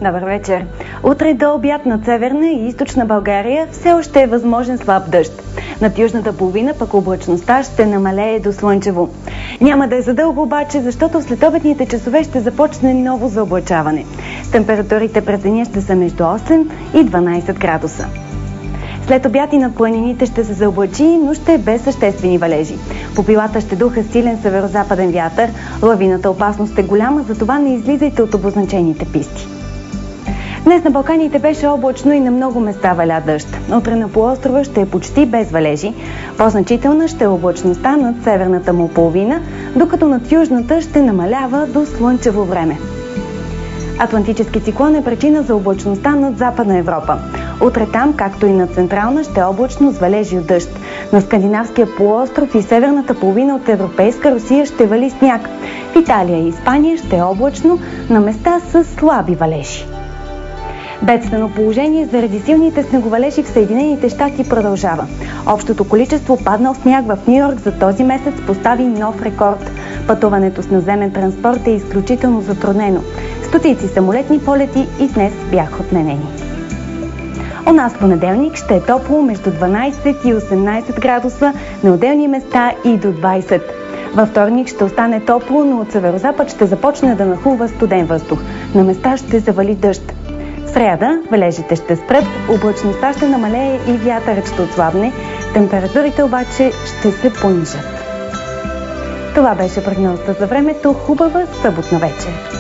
Добър вечер. Утре до обяд над Северна и Източна България все още е възможен слаб дъжд. Над южната половина пък облачността ще намалее до слънчево. Няма да е задълго обаче, защото в следобедните часове ще започне ново заоблачаване. Температурите през деня ще са между 8 и 12 градуса. След обяд и над планините ще се заоблачи, но ще е без съществени валежи. По билата ще духа силен северозападен вятър, лавината опасност е голяма, затова не излизайте от обозначените писти. Днес на Балканите беше облачно и на много места валя дъжд. Утре на полуострова ще е почти без валежи. По-значителна ще е облачността над северната му половина, докато над южната ще намалява до слънчево време. Атлантически циклон е причина за облачността над Западна Европа. Утре там, както и над Централна, ще е облачно с валежи от дъжд. На скандинавския полуостров и северната половина от Европейска Русия ще вали сняг. В Италия и Испания ще е облачно, на места с слаби валежи. Бедствено положение заради силните снеговалежи в Съединените щати продължава. Общото количество паднал сняг в Ню Йорк за този месец постави нов рекорд. Пътуването с наземен транспорт е изключително затруднено. Стотици самолетни полети и днес бяха отменени. У нас в понеделник ще е топло между 12 и 18 градуса, на отделни места и до 20. Във вторник ще остане топло, но от северозапад ще започне да нахлува студен въздух. На места ще завали дъжд. В сряда валежите ще спрат, облачността ще намалее и вятърът ще отслабне, температурите обаче ще се понижат. Това беше прогнозата за времето. Хубава съботна вечер!